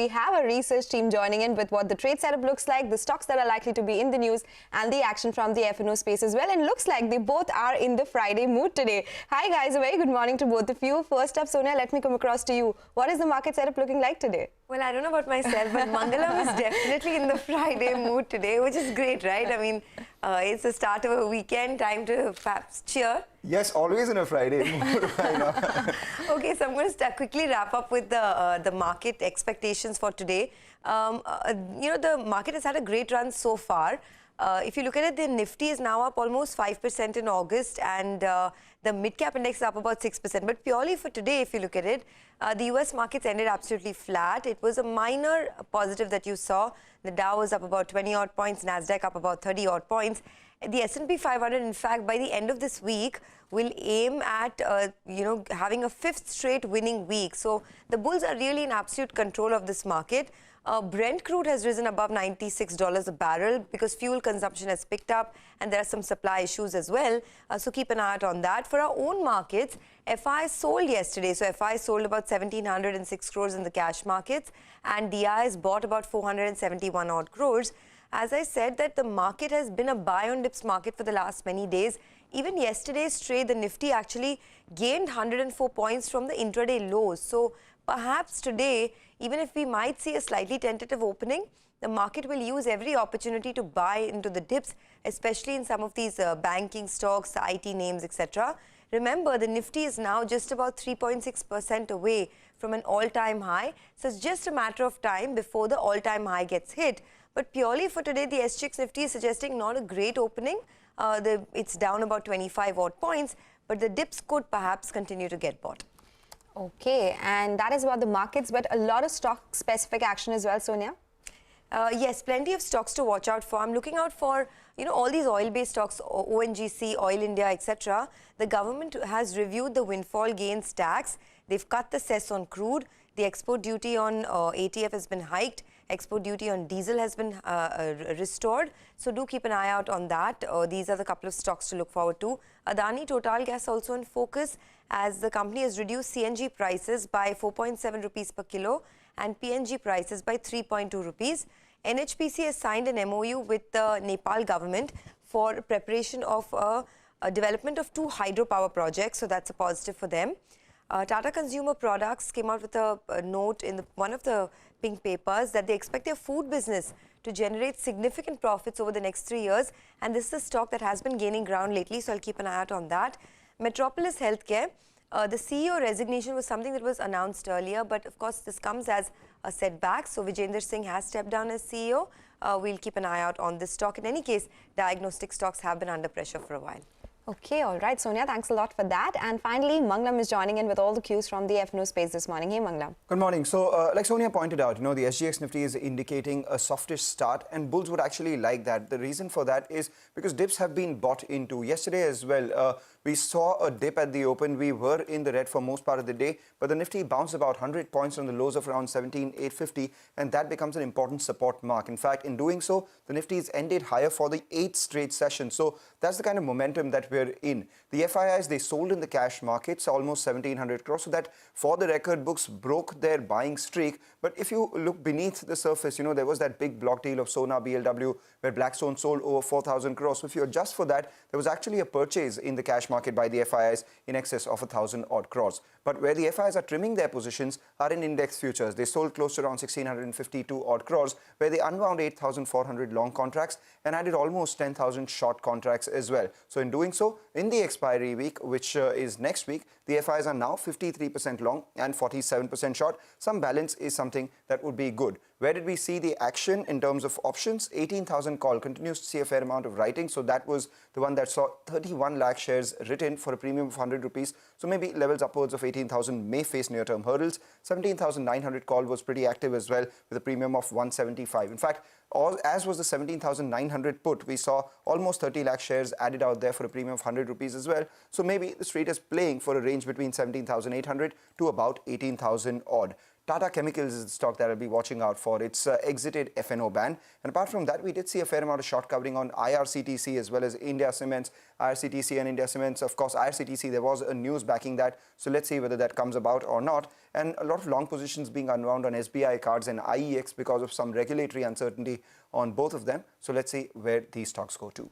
We have a research team joining in with what the trade setup looks like, the stocks that are likely to be in the news, and the action from the F&O space as well. And looks like they both are in the Friday mood today. Hi guys, a very good morning to both of you. First up, Sonia, let me come across to you. What is the market setup looking like today? Well, I don't know about myself, but Mangalam is definitely in the Friday mood today, which is great, right? I mean, it's the start of a weekend, time to perhaps cheer. Yes, always in a Friday mood right now. Okay, so I'm going to quickly wrap up with the market expectations for today. The market has had a great run so far. If you look at it, the Nifty is now up almost 5% in August, and the mid-cap index is up about 6%. But purely for today, if you look at it, the US markets ended absolutely flat. It was a minor positive that you saw. The Dow was up about 20-odd points, Nasdaq up about 30-odd points. The S&P 500, in fact, by the end of this week, will aim at, having a fifth straight winning week. So the bulls are really in absolute control of this market. Brent crude has risen above $96 a barrel because fuel consumption has picked up and there are some supply issues as well. So keep an eye out on that. For our own markets, FI sold yesterday. So FI sold about 1,706 crores in the cash markets, and DIs bought about 471 odd crores. As I said, that the market has been a buy on dips market for the last many days. Even yesterday's trade, the Nifty actually gained 104 points from the intraday lows. So perhaps today, even if we might see a slightly tentative opening, the market will use every opportunity to buy into the dips, especially in some of these banking stocks, the IT names, etc. Remember, the Nifty is now just about 3.6% away from an all-time high. So it's just a matter of time before the all-time high gets hit. But purely for today, the SGX Nifty is suggesting not a great opening. It's down about 25 odd points, but the dips could perhaps continue to get bought. Okay, and that is about the markets, but a lot of stock-specific action as well, Sonia? Yes, plenty of stocks to watch out for. I'm looking out for, all these oil-based stocks, ONGC, Oil India, etc. The government has reviewed the windfall gains tax. They've cut the cess on crude. The export duty on ATF has been hiked. Export duty on diesel has been restored. So do keep an eye out on that. These are the couple of stocks to look forward to. Adani Total Gas also in focus, as the company has reduced CNG prices by 4.7 rupees per kilo and PNG prices by 3.2 rupees. NHPC has signed an MOU with the Nepal government for preparation of a development of 2 hydropower projects. So that's a positive for them. Tata Consumer Products came out with a note in one of the pink papers that they expect their food business to generate significant profits over the next 3 years. And this is a stock that has been gaining ground lately, so I'll keep an eye out on that. Metropolis Healthcare, the CEO resignation was something that was announced earlier, but of course this comes as a setback. So Vijender Singh has stepped down as CEO. We'll keep an eye out on this stock. In any case, diagnostic stocks have been under pressure for a while. Okay, all right, Sonia, thanks a lot for that. And finally, Mangalam is joining in with all the cues from the F&O space this morning. Hey, Mangalam. Good morning. So, like Sonia pointed out, the SGX Nifty is indicating a softish start, and bulls would actually like that. The reason for that is because dips have been bought into. Yesterday as well, we saw a dip at the open. We were in the red for most part of the day, but the Nifty bounced about 100 points on the lows of around 17,850, and that becomes an important support mark. In fact, in doing so, the Nifty is ended higher for the 8th straight session. So that's the kind of momentum that we're in. The FIIs, they sold in the cash markets almost 1,700 crores, so that for the record books broke their buying streak. But if you look beneath the surface, there was that big block deal of Sona BLW where Blackstone sold over 4,000 crores. So if you adjust for that, there was actually a purchase in the cash market by the FIIs in excess of 1,000 odd crores. But where the FIIs are trimming their positions are in index futures. They sold close to around 1,652 odd crores, where they unwound 8,400 long contracts and added almost 10,000 short contracts as well. So in doing so, in the expiry week, which is next week, the FIIs are now 53% long and 47% short. Some balance is something that would be good. Where did we see the action in terms of options? 18,000 call continues to see a fair amount of writing. So that was the one that saw 31 lakh shares written for a premium of 100 rupees. So maybe levels upwards of 18,000 may face near-term hurdles. 17,900 call was pretty active as well with a premium of 175. In fact, as was the 17,900 put, we saw almost 30 lakh shares added out there for a premium of 100 rupees as well. So maybe the street is playing for a range between 17,800 to about 18,000 odd. Tata Chemicals is the stock that I'll be watching out for. It's exited F&O ban. And apart from that, we did see a fair amount of short covering on IRCTC as well as India Cements. IRCTC and India Cements, of course, IRCTC, there was a news backing that. So let's see whether that comes about or not. And a lot of long positions being unwound on SBI Cards and IEX because of some regulatory uncertainty on both of them. So let's see where these stocks go to.